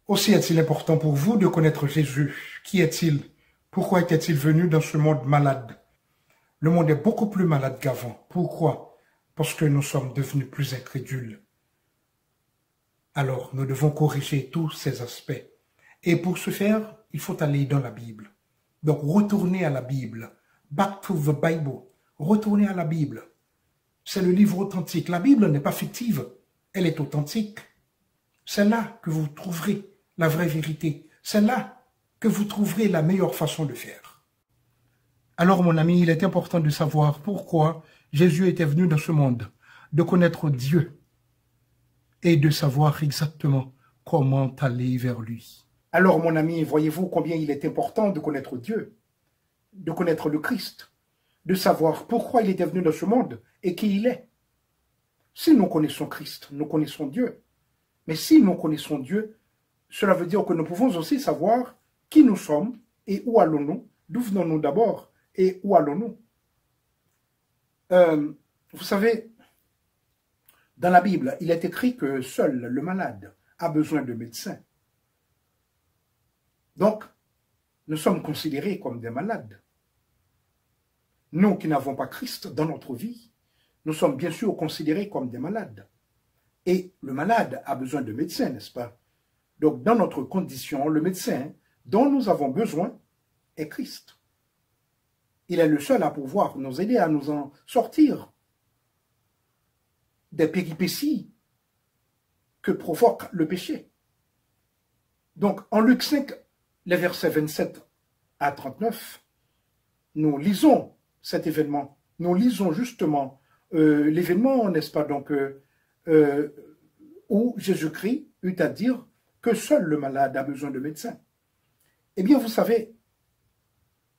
Aussi est-il important pour vous de connaître Jésus. Qui est-il? Pourquoi était-il venu dans ce monde malade? Le monde est beaucoup plus malade qu'avant. Pourquoi? Parce que nous sommes devenus plus incrédules. Alors, nous devons corriger tous ces aspects. Et pour ce faire, il faut aller dans la Bible. Donc, retournez à la Bible. Back to the Bible. Retournez à la Bible. C'est le livre authentique. La Bible n'est pas fictive. Elle est authentique. C'est là que vous trouverez la vraie vérité. C'est là que vous trouverez la meilleure façon de faire. Alors, mon ami, il est important de savoir pourquoi Jésus était venu dans ce monde, de connaître Dieu et de savoir exactement comment aller vers lui. Alors, mon ami, voyez-vous combien il est important de connaître Dieu, de connaître le Christ, de savoir pourquoi il était venu dans ce monde et qui il est. Si nous connaissons Christ, nous connaissons Dieu. Mais si nous connaissons Dieu, cela veut dire que nous pouvons aussi savoir qui nous sommes et où allons-nous, d'où venons-nous d'abord et où allons-nous. Vous savez, dans la Bible, il est écrit que seul le malade a besoin de médecins. Donc, nous sommes considérés comme des malades. Nous qui n'avons pas Christ dans notre vie, nous sommes bien sûr considérés comme des malades. Et le malade a besoin de médecins, n'est-ce pas? Donc, dans notre condition, le médecin dont nous avons besoin est Christ. Il est le seul à pouvoir nous aider à nous en sortir des péripéties que provoque le péché. Donc, en Luc 5, les versets 27 à 39, nous lisons cet événement. Nous lisons justement l'événement, n'est-ce pas, donc, où Jésus-Christ eut à dire que seul le malade a besoin de médecins. Eh bien, vous savez,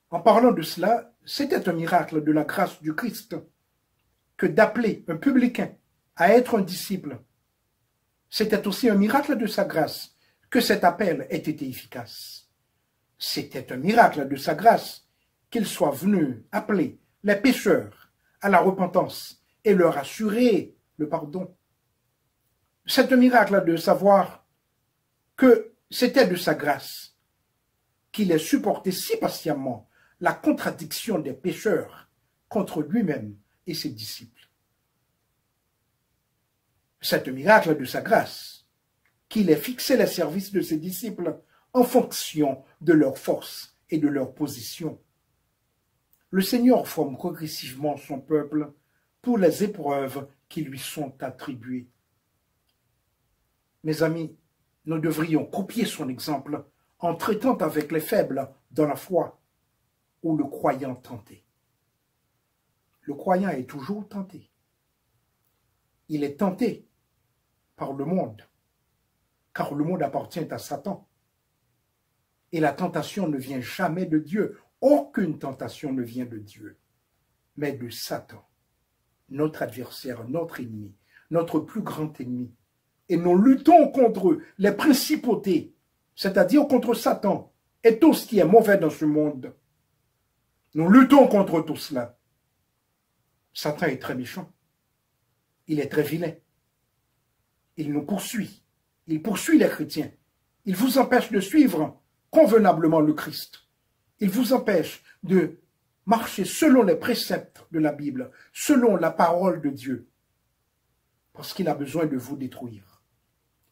en parlant de cela, c'était un miracle de la grâce du Christ que d'appeler un publicain à être un disciple. C'était aussi un miracle de sa grâce que cet appel ait été efficace. C'était un miracle de sa grâce qu'il soit venu appeler les pécheurs à la repentance et leur assurer le pardon. C'est un miracle de savoir que c'était de sa grâce qu'il ait supporté si patiemment la contradiction des pécheurs contre lui-même et ses disciples. C'est un miracle de sa grâce qu'il ait fixé les services de ses disciples en fonction de leur force et de leur position. Le Seigneur forme progressivement son peuple pour les épreuves qui lui sont attribuées. Mes amis, nous devrions copier son exemple en traitant avec les faibles dans la foi ou le croyant tenté. Le croyant est toujours tenté. Il est tenté par le monde, car le monde appartient à Satan. Et la tentation ne vient jamais de Dieu. Aucune tentation ne vient de Dieu, mais de Satan, notre adversaire, notre ennemi, notre plus grand ennemi. Et nous luttons contre les principautés, c'est-à-dire contre Satan et tout ce qui est mauvais dans ce monde. Nous luttons contre tout cela. Satan est très méchant. Il est très vilain. Il nous poursuit. Il poursuit les chrétiens. Il vous empêche de suivre convenablement le Christ. Il vous empêche de marcher selon les préceptes de la Bible, selon la parole de Dieu, parce qu'il a besoin de vous détruire.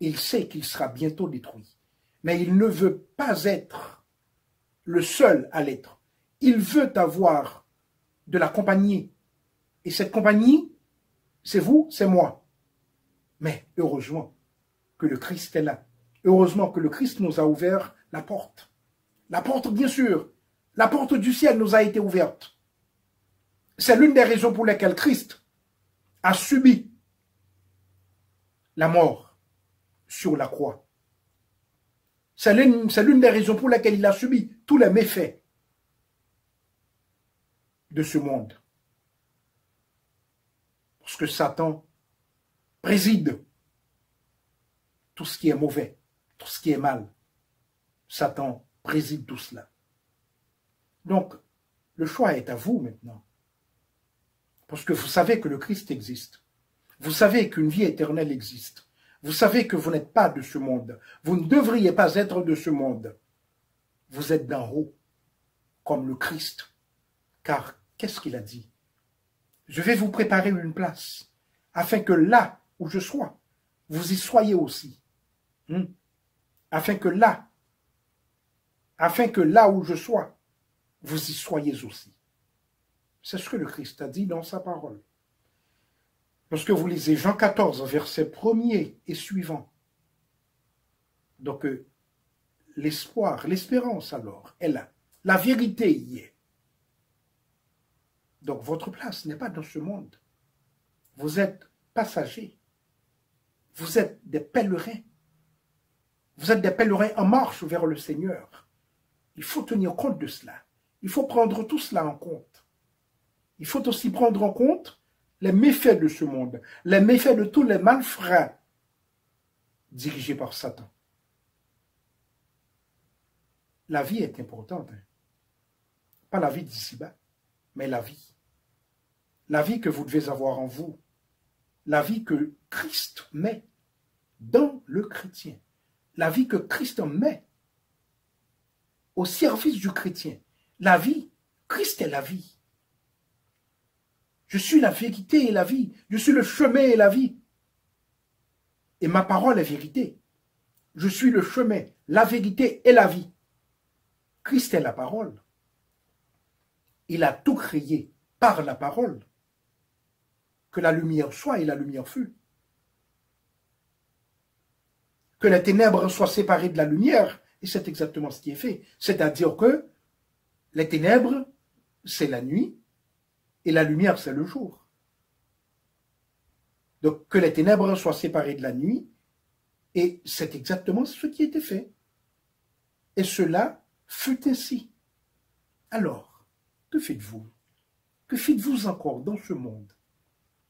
Il sait qu'il sera bientôt détruit, mais il ne veut pas être le seul à l'être. Il veut avoir de la compagnie, et cette compagnie, c'est vous, c'est moi. Mais heureusement que le Christ est là. Heureusement que le Christ nous a ouvert la porte. La porte, bien sûr. La porte du ciel nous a été ouverte. C'est l'une des raisons pour lesquelles Christ a subi la mort sur la croix. C'est l'une des raisons pour lesquelles il a subi tous les méfaits de ce monde. Parce que Satan préside tout ce qui est mauvais, tout ce qui est mal. Satan préside tout cela. Donc, le choix est à vous maintenant. Parce que vous savez que le Christ existe. Vous savez qu'une vie éternelle existe. Vous savez que vous n'êtes pas de ce monde. Vous ne devriez pas être de ce monde. Vous êtes d'en haut, comme le Christ. Car qu'est-ce qu'il a dit? Je vais vous préparer une place, afin que là où je sois, vous y soyez aussi. Afin que là où je sois, vous y soyez aussi. C'est ce que le Christ a dit dans sa parole. Lorsque vous lisez Jean 14, verset 1er et suivant, donc l'espoir, l'espérance alors est là. La vérité y est. Donc votre place n'est pas dans ce monde. Vous êtes passagers. Vous êtes des pèlerins. Vous êtes des pèlerins en marche vers le Seigneur. Il faut tenir compte de cela. Il faut prendre tout cela en compte. Il faut aussi prendre en compte les méfaits de ce monde, les méfaits de tous les malfrats dirigés par Satan. La vie est importante. Pas la vie d'ici-bas, mais la vie. La vie que vous devez avoir en vous. La vie que Christ met dans le chrétien. La vie que Christ met au service du chrétien. La vie, Christ est la vie. Je suis la vérité et la vie. Je suis le chemin et la vie. Et ma parole est vérité. Je suis le chemin, la vérité et la vie. Christ est la parole. Il a tout créé par la parole. Que la lumière soit et la lumière fut. Que les ténèbres soient séparées de la lumière. Et c'est exactement ce qui est fait. C'est-à-dire que les ténèbres, c'est la nuit. Et la lumière, c'est le jour. Donc, que les ténèbres soient séparées de la nuit, et c'est exactement ce qui était fait. Et cela fut ainsi. Alors, que faites-vous? Que faites-vous encore dans ce monde?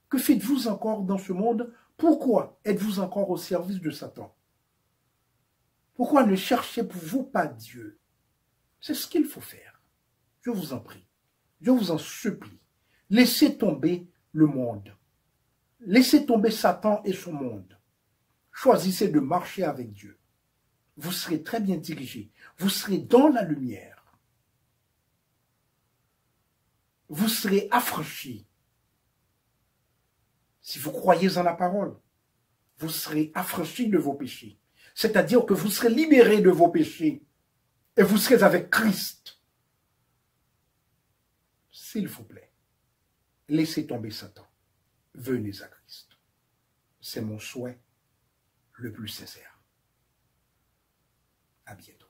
Que faites-vous encore dans ce monde? Pourquoi êtes-vous encore au service de Satan? Pourquoi ne cherchez-vous pas Dieu? C'est ce qu'il faut faire. Je vous en prie. Je vous en supplie. Laissez tomber le monde. Laissez tomber Satan et son monde. Choisissez de marcher avec Dieu. Vous serez très bien dirigé. Vous serez dans la lumière. Vous serez affranchi. Si vous croyez en la parole, vous serez affranchi de vos péchés. C'est-à-dire que vous serez libéré de vos péchés. Et vous serez avec Christ. S'il vous plaît. Laissez tomber Satan. Venez à Christ. C'est mon souhait le plus sincère. À bientôt.